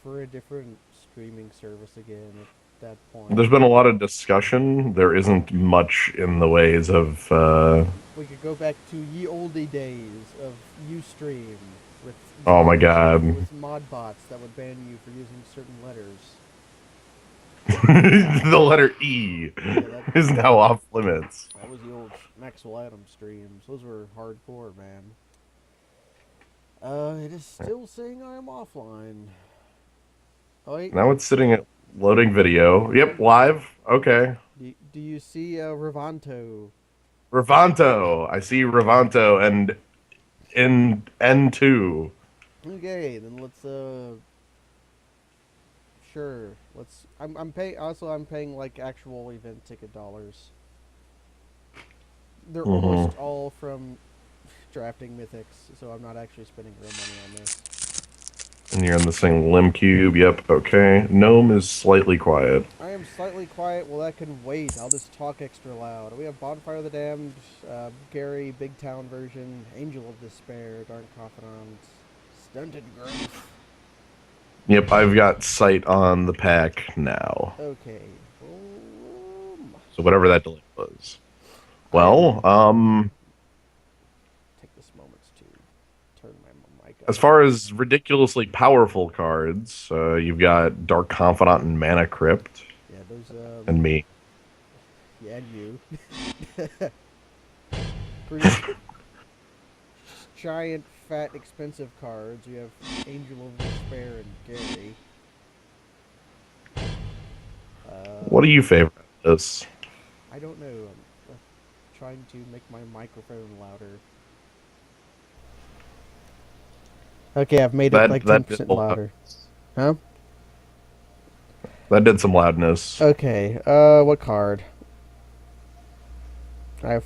for a different streaming service again at that point. There's been a lot of discussion. There isn't much in the ways of. We could go back to ye olde days of Ustream with Oh my mods, god. with mod bots that would ban you for using certain letters. The letter E Yeah, that is now off limits. that was the old Maxwell Adams streams. Those were hardcore, man. It is still saying I am offline. Oh wait, Now it's sitting at loading video. Yep, live. Okay. do you see Ravanto? Ravanto. I see Ravanto and in N2. Okay, then let's sure. Let's. I'm paying. Also, I'm paying like actual event ticket dollars. They're Mm-hmm. almost all from drafting mythics, so I'm not actually spending real money on this. And you're in the same limb cube. Yep. Okay. Gnome is slightly quiet. I am slightly quiet. Well, that can wait. I'll just talk extra loud. We have Bonfire of the Damned, Gary, Big Town version, Angel of Despair, Dark Confidant, Stunted Growth. Yep. I've got sight on the pack now. Okay. So whatever that delay was. I am Well, take this moment to turn my mic up. as far as ridiculously powerful cards, you've got Dark Confidant and Mana Crypt, Yeah, those and me. yeah, and you. Three giant, fat, expensive cards. You have Angel of Despair and Gary. What do you favor this? I don't know. I'm trying to make my microphone louder. Okay, I've made it like That did 10% louder. Huh? that did some loudness. Okay, what card? I have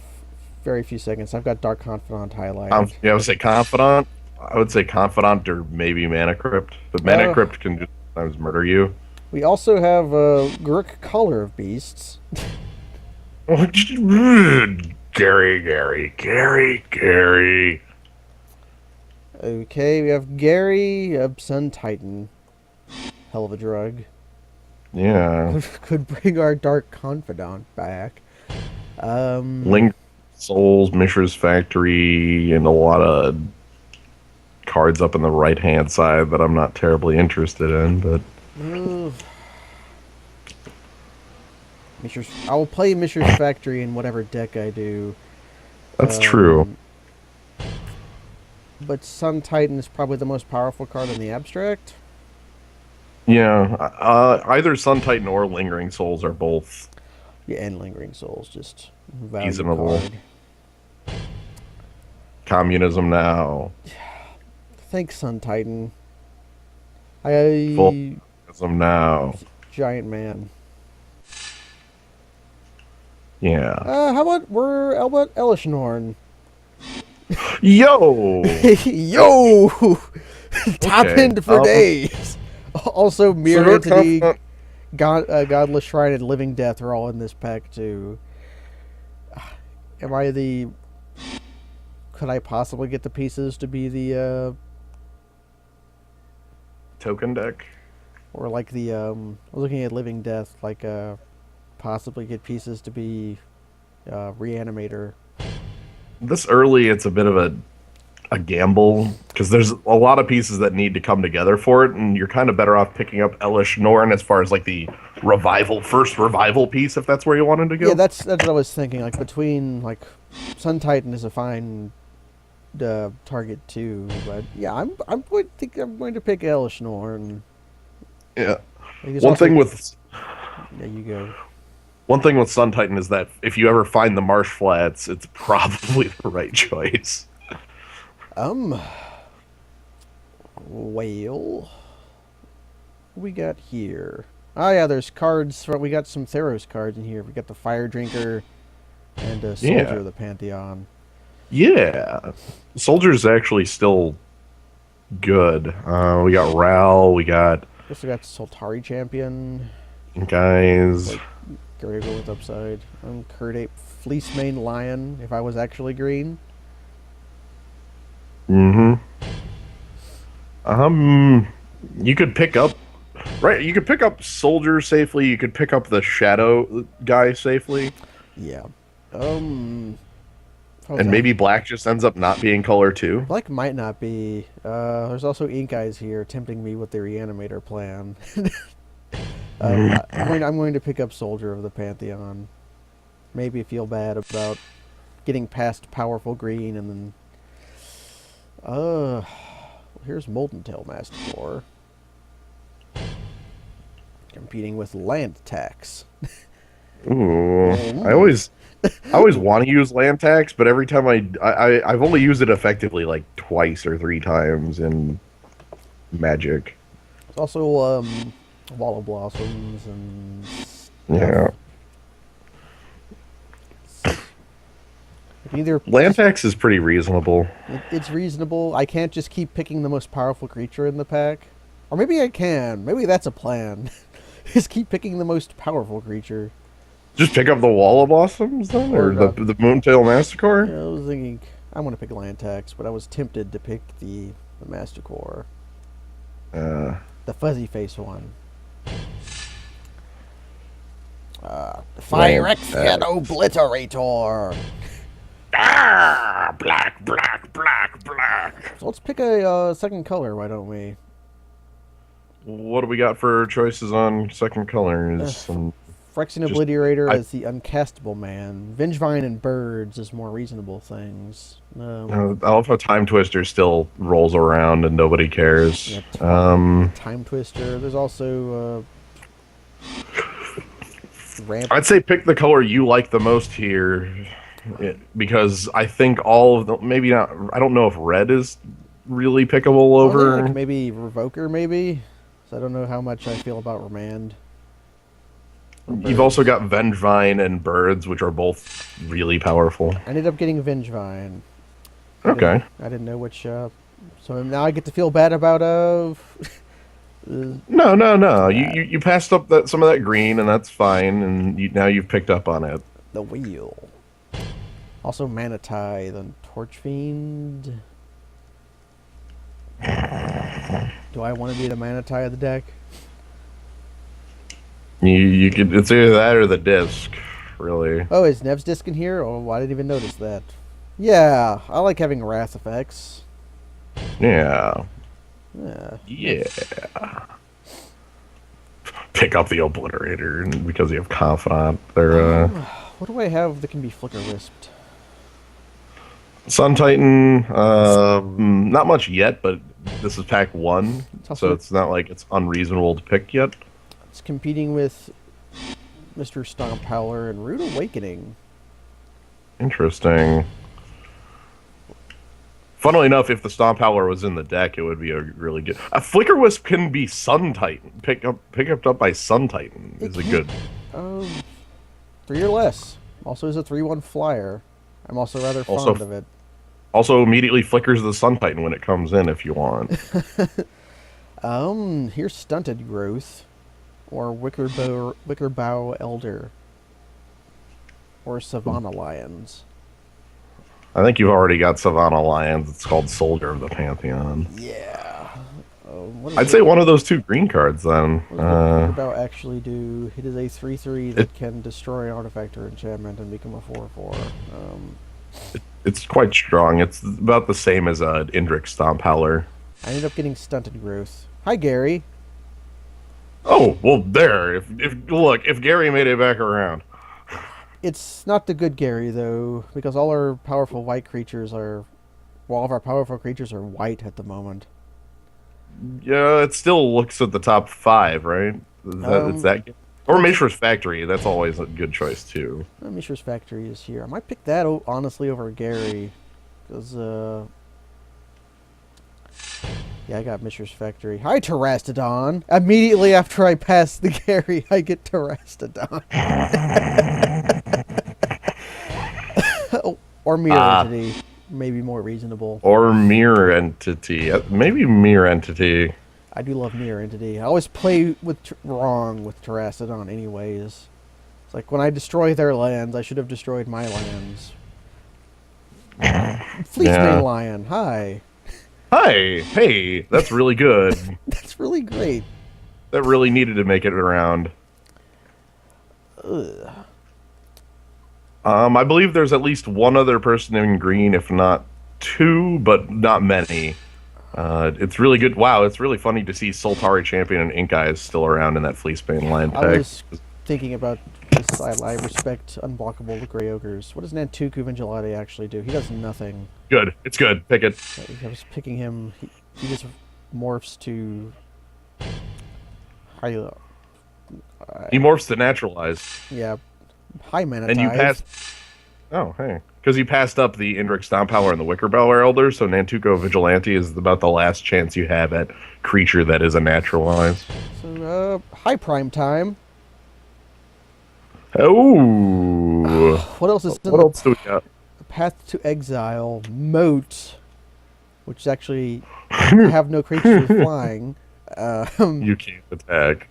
very few seconds. I've got Dark Confidant highlighted. Yeah, I would say Confidant. I would say Confidant or maybe Mana Crypt, but Mana Uh, Crypt can just sometimes murder you. we also have Gurk Color of Beasts. Gary. Okay, we have Gary, Sun Titan. Hell of a drug. Yeah. Could bring our Dark Confidant back. Link Souls, Mishra's Factory, and a lot of cards up in the right hand side that I'm not terribly interested in, but I will play Mishra's Factory in whatever deck I do. that's true. But Sun Titan is probably the most powerful card in the abstract. Yeah. Either Sun Titan or Lingering Souls are both Yeah, and Lingering Souls, just value reasonable. card. Communism now. Thanks, Sun Titan. Full I communism now. giant man. Yeah. How about Elishnorn? Yo! Yo, top Okay, end for days. Also, Mirror Dark Entity, Confidant- Godless Shrine, and Living Death are all in this pack too. Am I the? Could I possibly get the pieces to be the token deck. or like the I was looking at Living Death, like possibly get pieces to be Reanimator. This early, it's a bit of a gamble because there's a lot of pieces that need to come together for it, and you're kind of better off picking up Elish Norn as far as like the first revival piece, if that's where you wanted to go. Yeah, that's what I was thinking. Like between like Sun Titan is a fine target too, but yeah, I'm going to pick Elishnorn. Yeah. Like, One thing with yeah, you go. one thing with Sun Titan is that if you ever find the marsh flats, it's probably the right choice. Um, well, we got here. Oh yeah, there's cards. We got some Theros cards in here. We got the Fire Drinker and a Soldier Yeah. of the Pantheon. Yeah. Soldier's actually still good. We got Ral, we got Also got Soltari Champion. guys. Like Graver with upside. Curdape Fleece Mane Lion. If I was actually green. Mm-hmm. You could pick up, right? You could pick up Soldier safely. You could pick up the Shadow guy safely. Yeah. Um. What was And that? maybe black just ends up not being color too. Black might not be. There's also ink eyes here tempting me with the reanimator plan. I'm going to pick up Soldier of the Pantheon. Maybe feel bad about getting past powerful green and then. Here's Molten Tail Masticore. Competing with land tax. Ooh, I Mm. always, I always want to use land tax, but every time I've only used it effectively like twice or three times in Magic. There's also Wall of Blossoms and stuff. Yeah, Either land just tax is pretty reasonable. it's reasonable. I can't just keep picking the most powerful creature in the pack, or maybe I can. Maybe that's a plan. Just keep picking the most powerful creature. Just pick up the Wall of Blossoms then, Or or the Moontail Massacre. I was thinking I want to pick land tax, but I was tempted to pick the Masticore, Uh, the fuzzy face one. Phyrexian Obliterator. black, black, black, black. So let's pick a second color, why don't we? What do we got for choices on second colors? Phyrexian Just- Obliterator I- is the uncastable man. Vengevine and Birds is more reasonable things. I love how Time Twister still rolls around and nobody cares. Yeah, Um, Time Twister. There's also Ramp. I'd say pick the color you like the most here, because I think all of the maybe not. I don't know if red is really pickable over. Like maybe Revoker, maybe. So I don't know how much I feel about Remand. You've also got Vengevine and Birds, which are both really powerful. I ended up getting Vengevine. Okay. I didn't know which. So now I get to feel bad about No. You passed up some of that green, and that's fine. And now you've picked up on it. the wheel. Also Manitai, then Torch Fiend. Do I want to be the Manitai of the deck? You could. It's either that or the disc, really. Oh, is Nev's disc in here? Oh, I didn't even notice that. Yeah, I like having wrath effects. Yeah. Yeah. Yeah. Pick up the Obliterator because you have Confidant. They're What do I have that can be flicker wisped? Sun Titan. Not much yet, but this is pack 1, also- so it's not like it's unreasonable to pick yet. It's competing with Mr. Stomp Howler and Rude Awakening. Interesting. Funnily enough, if the Stomp Howler was in the deck, it would be a really good. A Flicker Wisp can be Sun Titan. Picked up by Sun Titan is a good. 3 or less. Also is a 3/1 flyer. I'm also rather fond Also- of it. Also, immediately flickers the Sun Titan when it comes in if you want. Here's Stunted Growth, or Wickerbow Elder, or Savannah Lions. I think you've already got Savannah Lions. It's called Soldier of the Pantheon. Yeah. What I'd say one of those 2 green cards then. What does Wickerbow actually do? It is a 3/3 that can destroy an artifact or enchantment and become a 4/4. It's quite strong. It's about the same as a Indrik Stomp Howler. I ended up getting Stunted Growth. Hi, Gary. Oh, well, there. If Gary made it back around. It's not the good Gary, though, because all our powerful white creatures are... Well, all of our powerful creatures are white at the moment. Yeah, it still looks at the top 5, right? It's that. Or Mishra's Factory. That's always a good choice too. Mishra's Factory is here. I might pick that, honestly, over Gary. Because, yeah, I got Mishra's Factory. Hi, Terrastodon! Immediately after I pass the Gary, I get Terrastodon. Or Mirror Entity. Maybe more reasonable. Or Mirror Entity. Maybe Mirror Entity. I do love Mirror Entity. I always play wrong with Terrastodon anyways. It's like when I destroy their lands, I should have destroyed my lands. Fleecemane Lion, hi. Hi, hey, that's really good. That's really great. That really needed to make it around. Ugh. I believe there's at least one other person in green, if not two, but not many. It's really good. Wow, it's really funny to see Soltari Champion and Ink Eyes still around in that Fleecebane line I tag. was thinking about this. I respect Unblockable Grey Ogres. What does Nantuku Vigilante actually do? He does nothing. Good. It's good. Pick it. I was picking him. He just morphs to. High, He morphs to naturalize. yeah, high mana. And you passed. Oh, hey. Because you passed up the Indrik Stomp Howler and the Wicker Beller Elder, so Nantuko Vigilante is about the last chance you have at creature that is a naturalize. So, high prime time. Oh. What else is What else do we got? Path to Exile, Moat, which is actually have no creatures with flying. You can't attack.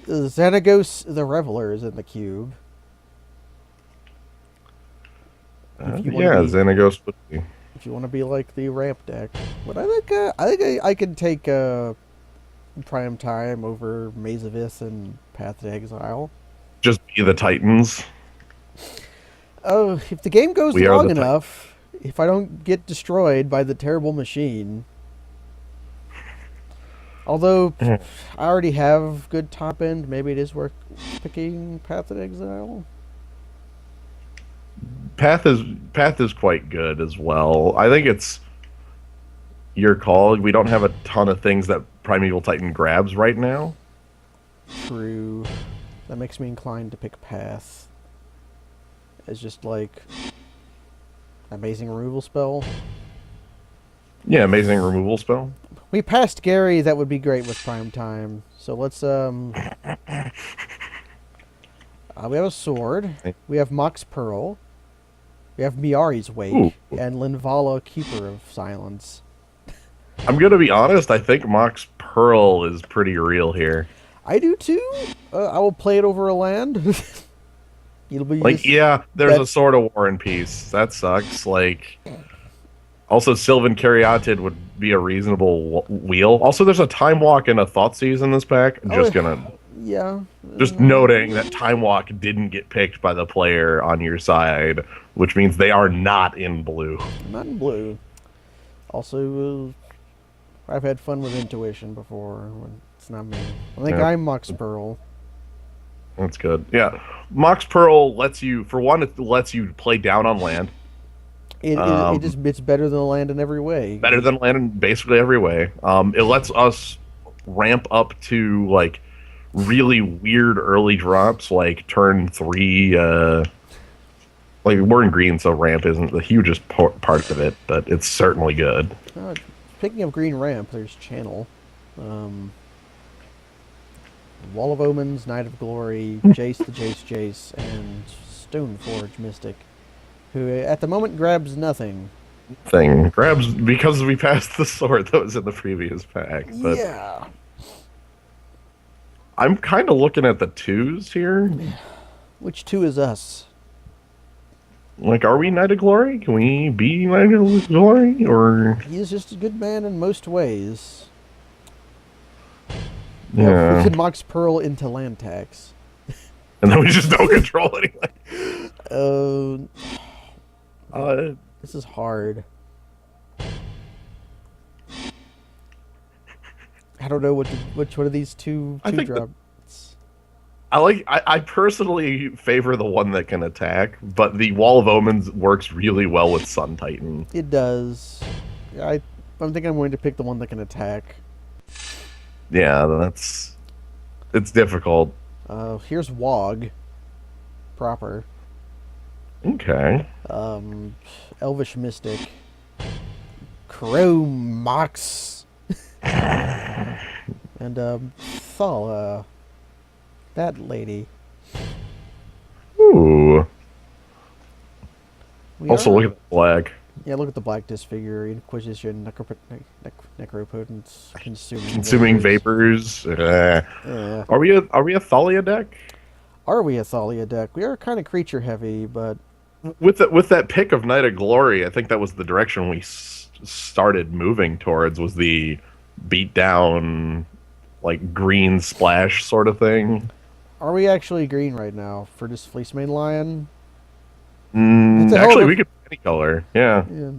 Xenagos the Reveler is in the cube. Xenagos would be. If you want to be like the ramp deck, but I think I could take Prime Time over Maze of Ith and Path to Exile. Just be the Titans. Oh, if the game goes We are long the enough, if I don't get destroyed by the terrible machine. Although I already have good top end, maybe it is worth picking Path to Exile. Path is quite good as well. I think it's your call. We don't have a ton of things that Primeval Titan grabs right now. True. That makes me inclined to pick Path. It's just like amazing removal spell. Yeah, amazing removal spell. We passed Gary. That would be great with Prime Time. So let's we have a sword. We have Mox Pearl. We have Miari's Wake. Ooh. And Linvala, Keeper of Silence. I'm gonna be honest. I think Mox Pearl is pretty real here. I do too. I will play it over a land. It'll be Like, yeah, there's a Sword of War and Peace. That sucks. Like, also Sylvan Caryatid would be a reasonable wheel. Also, there's a Time Walk and a Thoughtseize in this pack. Just noting that Time Walk didn't get picked by the player on your side, which means they are not in blue. Not in blue. Also, I've had fun with Intuition before. It's not me. I think I'm Mox Pearl. That's good. Yeah, Mox Pearl lets you, for one, it lets you play down on land. It's better than land in every way. Better than land in basically every way. It lets us ramp up to like really weird early drops, like turn 3. Like, we're in green, so ramp isn't the hugest part of it, but it's certainly good. Picking up green ramp, there's Channel. Wall of Omens, Knight of Glory, Jace the Jace, and Stoneforge Mystic, who at the moment grabs nothing. Grabs because we passed the sword that was in the previous pack. But yeah. I'm kind of looking at the 2s here. Which 2 is us? Like, are we Knight of Glory? Can we be Knight of Glory? Or He's just a good man in most ways. yeah. We could Mox Pearl into land tax. And then we just don't control anyway. This is hard. I don't know which one of these two drops. I personally favor the one that can attack, but the Wall of Omens works really well with Sun Titan. It does. I think I'm going to pick the one that can attack. Yeah, it's difficult. Here's Wog. Proper. Okay. Elvish Mystic. Chrome Mox. And Thala. That lady. Ooh. Also, look at the black. Yeah, look at the black disfigure, Inquisition, Necropotence, Consuming vapors. Are we a Thalia deck? Are we a Thalia deck? We are kind of creature heavy, but with that pick of Knight of Glory, I think that was the direction we started moving towards was the beat down, like green splash sort of thing. Are we actually green right now for this Fleece Mane Lion? It's a hell Actually, of we could pick any color. Yeah, a. Yeah.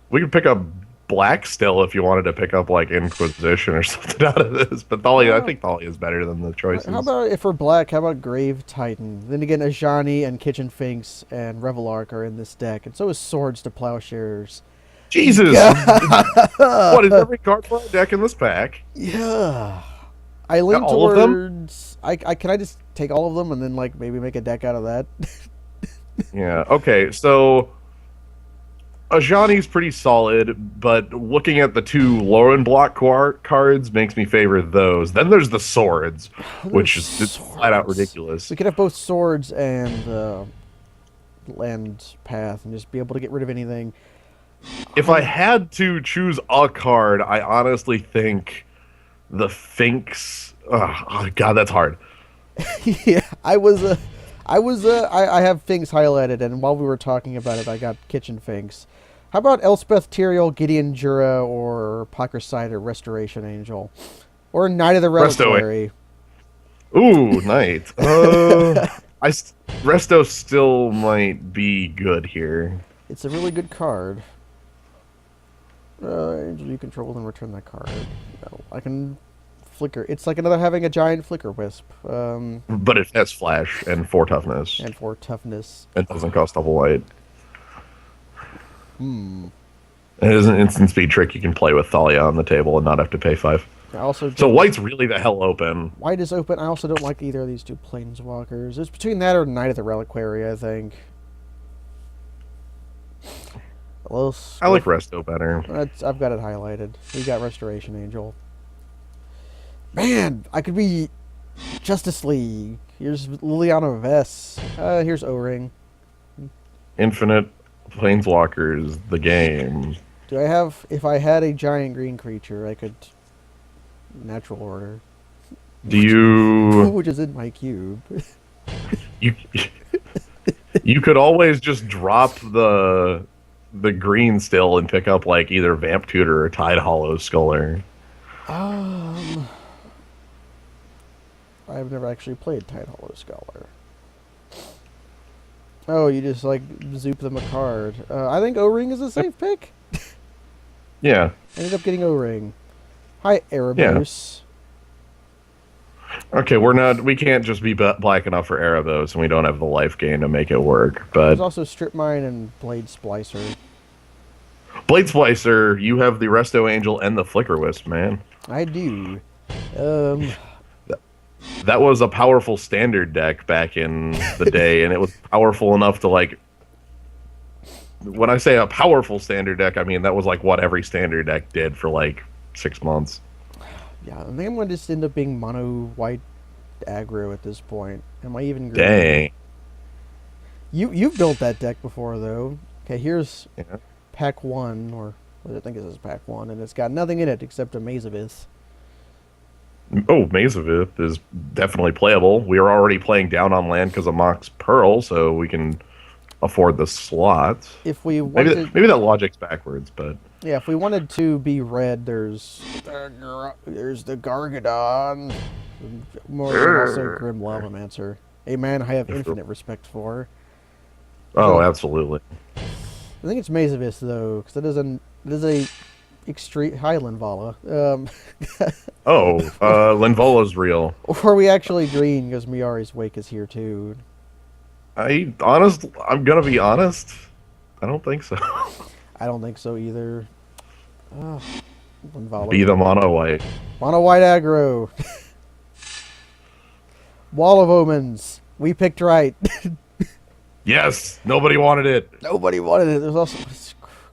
we could pick up black still if you wanted to pick up like Inquisition or something out of this. But Thalia, I think Thalia is better than the How choices. about if we're black? How about Grave Titan? Then again, Ajani and Kitchen Finks and Revelark are in this deck, and so is Swords to Plowshares. Jesus, what is every card for our deck in this pack? Yeah. I lean Got all of them? towards. I can I just take all of them and then like maybe make a deck out of that. Yeah. Okay. So Ajani's pretty solid, but looking at the two Lauren block cards makes me favor those. Then there's the swords, which is just flat out ridiculous. We could have both swords and land path and just be able to get rid of anything. If I had to choose a card, I honestly think the Finks. Oh God, that's hard. Yeah, I have Finks highlighted, and while we were talking about it, I got Kitchen Finks. How about Elspeth Tyrael, Gideon Jura, or Pockersider Restoration Angel? Or Knight of the Reliquary? Ooh, Knight. Resto still might be good here. It's a really good card. Angel you control and return that card. No, I can flicker. It's like another having a giant flicker wisp. But it has flash and 4 toughness. And 4 toughness. It doesn't cost double white. Hmm. It is an instant speed trick you can play with Thalia on the table and not have to pay 5. So white's really the hell open. White is open. I also don't like either of these two planeswalkers. It's between that or Knight of the Reliquary, I think. I like Resto better. I've got it highlighted. We got Restoration Angel. Man, I could be Justice League. Here's Liliana Vess. Here's O-Ring. Infinite Planeswalkers, the game. Do I have... If I had a giant green creature, I could... Natural Order. Do you... Which is in my cube. You could always just drop the green still and pick up like either Vamp Tutor or Tide Hollow Sculler. I've never actually played Tide Hollow Scholar. Oh, you just like zoop them a card. I think O-Ring is a safe pick. Yeah. Ended up getting O-Ring. Hi, Erebos. Yeah. Okay, we can't just be black enough for Erebos, and we don't have the life gain to make it work. But there's also Strip Mine and Blade Splicer. Blade Splicer, you have the Resto Angel and the Flicker Wisp, man. I do. That was a powerful standard deck back in the day, and it was powerful enough to, like... When I say a powerful standard deck, I mean that was, like, what every standard deck did for, like, 6 months. Yeah, I think I'm going to just end up being mono-white aggro at this point. Am I even green? Dang. You've built that deck before, though. Okay, here's Pack 1, or what I think this is Pack 1, and it's got nothing in it except a Mazavith. Oh, Mazavith is definitely playable. We are already playing down on land because of Mox Pearl, so we can afford the slots. If we wanted, maybe that logic's backwards, but yeah, if we wanted to be red, there's the Gargadon, more than also Grim Lavamancer, a man I have infinite respect for. Oh, absolutely. I think it's Mazavith though, because it is a extreme high Linvala. Linvola's real. Or are we actually green because Miari's Wake is here too? I'm gonna be honest. I don't think so. I don't think so either. Linvala. Be the mono white. Mono white aggro. Wall of Omens. We picked right. Yes, nobody wanted it. Nobody wanted it. There's also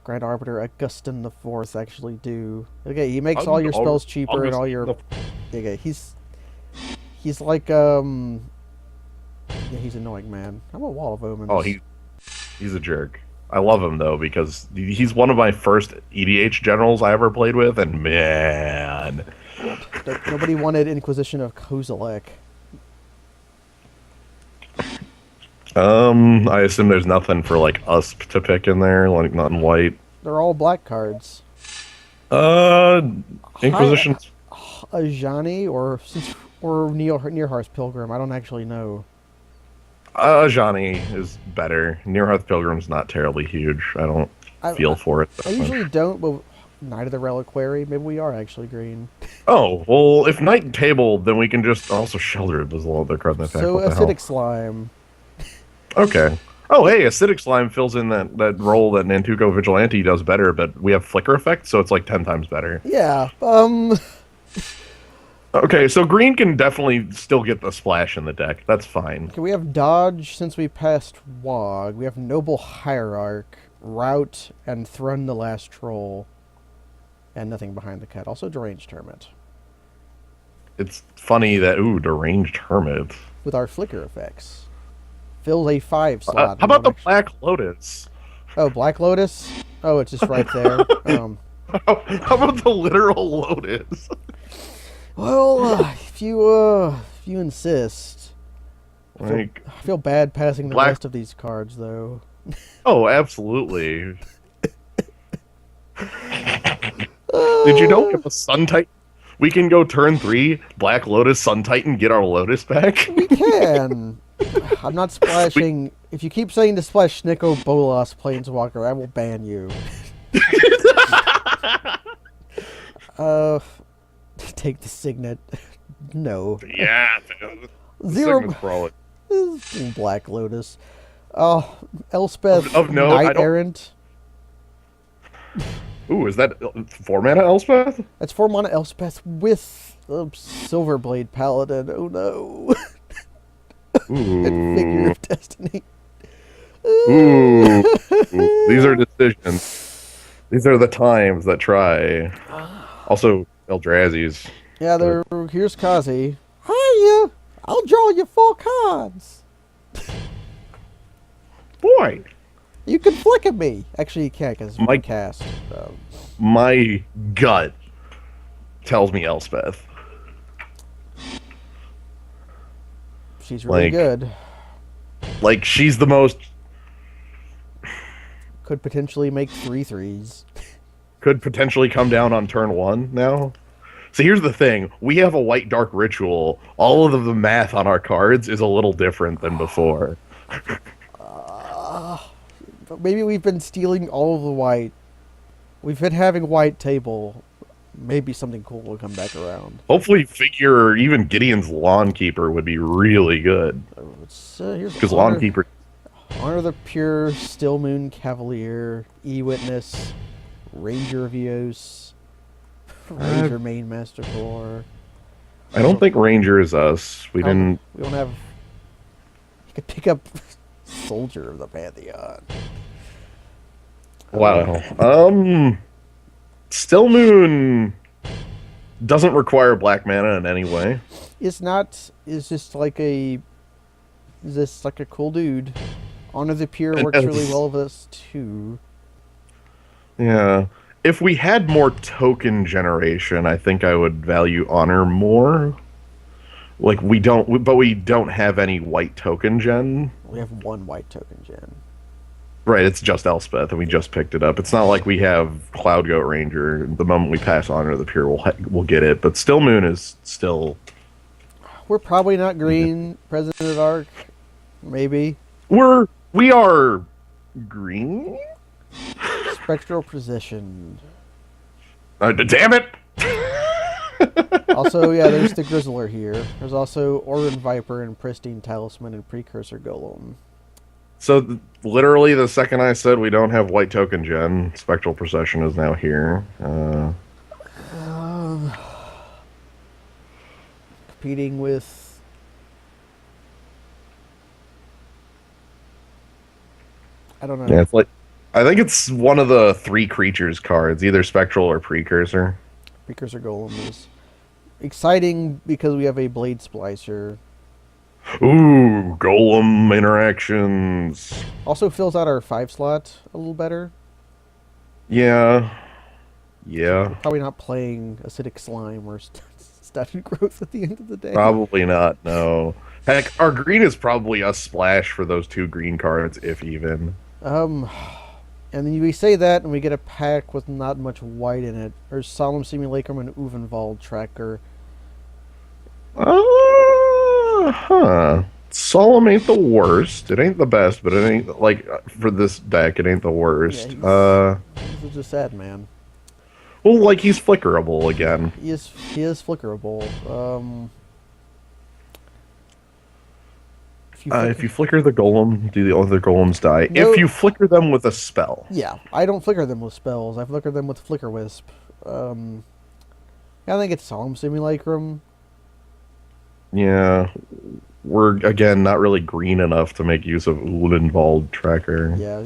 Grand Arbiter Augustin the Fourth actually do. Okay, he makes all your spells cheaper and all your. Okay, he's like Yeah, he's annoying, man. How about Wall of Omens? Oh, he's a jerk. I love him though because he's one of my first EDH generals I ever played with, and man, nobody wanted Inquisition of Kozilek. I assume there's nothing for like Usp to pick in there, like nothing white. They're all black cards. Inquisition. Ajani or Nearhearth Pilgrim. I don't actually know. Johnny is better. Nearhearth Pilgrim's not terribly huge. I don't feel for it. I usually don't, but Knight of the Reliquary, maybe we are actually green. Oh, well, if Knight and Table, then we can just also Shelter as a little bit card in effect. So Acidic Slime. Okay. Oh, hey, Acidic Slime fills in that role that Nantuko Vigilante does better, but we have Flicker effect, so it's like 10 times better. Yeah, Okay, so green can definitely still get the splash in the deck. That's fine. Okay, we have Dodge since we passed Wog. We have Noble Hierarch, Rout, and Thrun the Last Troll. And nothing behind the cut. Also Deranged Hermit. It's funny that, Deranged Hermit. With our Flicker effects. Fills a 5 slot. How about the Black Lotus? Oh, Black Lotus? Oh, it's just right there. How about the literal Lotus? Well, if you insist. I Like, feel bad passing the rest of these cards, though. Oh, absolutely. Did you know we have a Sun Titan? We can go turn 3, Black Lotus, Sun Titan, get our Lotus back? We can. I'm not splashing. If you keep saying to splash Snicko Bolas Planeswalker, I will ban you. Take the Signet. No. Yeah. Zero. Black Lotus. Elspeth of note, Knight Errant. Ooh, is that 4 mana Elspeth? That's 4 mana Elspeth with Silverblade Paladin. Oh no. And Figure of Destiny. Ooh. These are decisions. These are the times that try. Also, Eldrazi's. Yeah, here's Kazi. Hiya! I'll draw you 4 cards. Boy! You can flick at me. Actually, you can't because it's my cast. My gut tells me Elspeth. She's really good. Like, she's the most... Could potentially make 3/3s. Could potentially come down on turn 1 now. So here's the thing. We have a White Dark Ritual. All of the math on our cards is a little different than before. Maybe we've been stealing all of the white. We've been having white table. Maybe something cool will come back around. Hopefully Figure or even Gideon's Lawn Keeper would be really good. Because Lawn Keeper... Honor the Pure, Still Moon Cavalier, E-Witness, Ranger of Eos, Ranger Main Master Core. I don't think Ranger is us. We don't have... You could pick up Soldier of the Pantheon. Wow. Still Moon doesn't require black mana in any way. It's not. It's just like a. Is this like a cool dude? Honor the Pure works really well with us too. Yeah. If we had more token generation, I think I would value Honor more. Like we don't have any white token gen. We have 1 white token gen. Right, it's just Elspeth, and we just picked it up. It's not like we have Cloud Goat Ranger. The moment we pass Honor the Pure, we'll get it. But Still Moon is still... We're probably not green, President Arc. Maybe. We are green? Spectral Precision. Damn it! Also, yeah, there's the Grizzler here. There's also Orin Viper and Pristine Talisman and Precursor Golem. So, literally, the second I said we don't have white token gen, Spectral Procession is now here. Competing with... I don't know. Yeah, it's like... I think it's one of the 3 creatures cards, either Spectral or Precursor. Precursor Golem is exciting because we have a Blade Splicer. Ooh, Golem interactions. Also fills out our 5 slot a little better. Yeah. Yeah. Probably not playing Acidic Slime or Statue Growth at the end of the day. Probably not, no. Heck, our green is probably a splash for those 2 green cards, if even. And then we say that, and we get a pack with not much white in it. There's Solemn Simulacrum and Uvenwald Tracker. Huh. Solemn ain't the worst. It ain't the best, but it ain't, like, for this deck, it ain't the worst. Yeah, he's a sad man. Well, like, he's flickerable again. He is flickerable. If you flicker the golem, do the other golems die? No. If you flicker them with a spell. Yeah, I don't flicker them with spells. I flicker them with Flicker Wisp. I think it's Solemn Simulacrum. Yeah. We're, again, not really green enough to make use of Ulenwald Tracker. Yeah,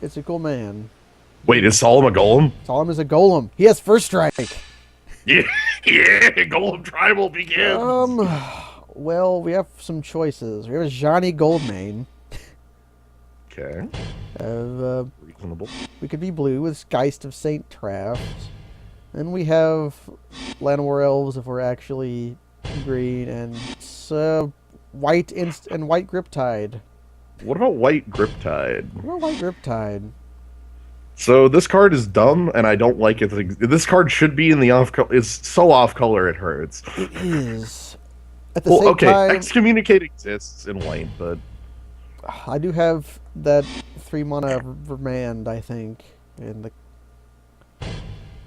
it's a cool man. Wait, is Solemn a golem? Solemn is a golem. He has first strike. Yeah, Golem Tribal begins. Well, we have some choices. We have a Johnny Goldmane. Okay. Reasonable. We could be blue with Geist of Saint Traft. And we have Llanowar Elves if we're actually green, and white and white Griptide. What about white Griptide? What about white Griptide? So this card is dumb, and I don't like it. This card should be in the off color. It's so off color it hurts. It is. At the same time, Excommunicate exists in white, but I do have that 3-mana Vermand, I think, in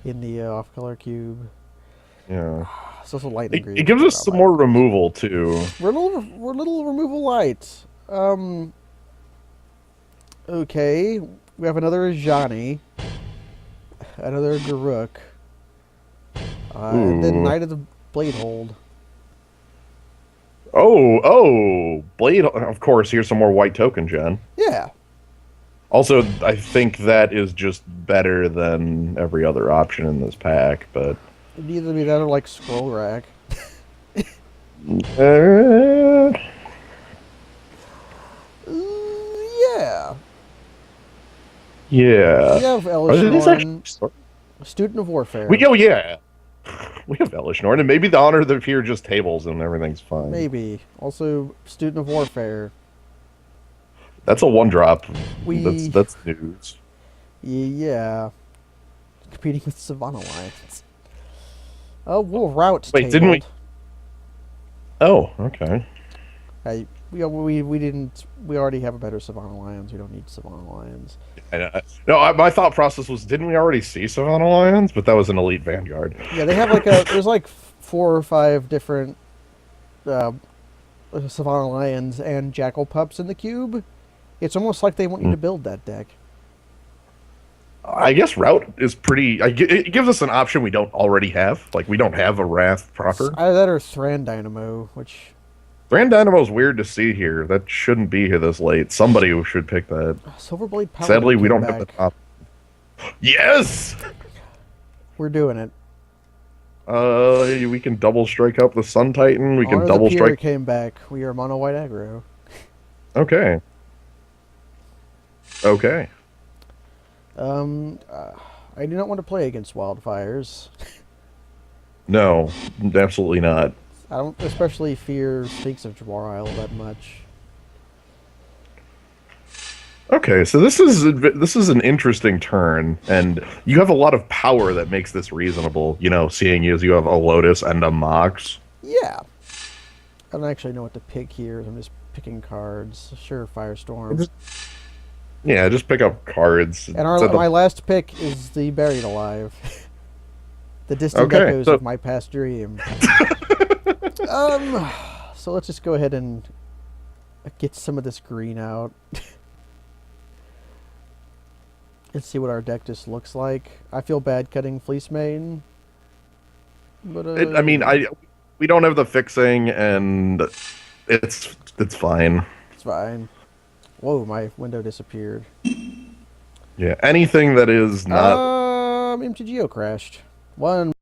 the off color cube. Yeah. It's also lightning green. It gives us some more removal too. We're little removal light. Okay. We have another Ajani, another Garruk, and then Knight of the Bladehold. Oh, Blade. Of course, here's some more white token, Jen. Yeah. Also, I think that is just better than every other option in this pack, but It'd either be that or like Scroll Rack. Yeah. Yeah. We have Elishnorn, Student of Warfare. We have Elishnorn, and maybe the Honor of the Fear just tables and everything's fine. Maybe. Also, Student of Warfare. That's a 1-drop. That's news. Yeah. Competing with Savannah Alliance. Oh, we'll route. Wait, didn't we? Oh, okay. We already have a better Savannah Lions. We don't need Savannah Lions. No, my thought process was, didn't we already see Savannah Lions? But that was an Elite Vanguard. Yeah, they have there's like 4 or 5 different Savannah Lions and Jackal Pups in the cube. It's almost like they want you to build that deck. I guess Route is pretty. It gives us an option we don't already have. Like, we don't have a Wrath proper. Either that or Thran Dynamo, which. Thran Dynamo is weird to see here. That shouldn't be here this late. Somebody should pick that. Silverblade Paladin. Sadly, we don't have the top. Yes! We're doing it. We can double strike up the Sun Titan. We can double strike. Came back. We are mono white aggro. Okay. Okay. I do not want to play against wildfires. No, absolutely not. I don't especially fear Sphinx of Jawar Isle that much. Okay, so this is an interesting turn, and you have a lot of power that makes this reasonable. You know, seeing as you have a Lotus and a Mox. Yeah. I don't actually know what to pick here. I'm just picking cards. Sure, Firestorm. Just pick up cards. And my last pick is the Buried Alive. The distant echoes of my past dream. So let's just go ahead and get some of this green out. And see what our deck just looks like. I feel bad cutting Fleece Mane. But we don't have the fixing, and it's fine. It's fine. Whoa, my window disappeared. Yeah, anything that is not MTGO crashed. One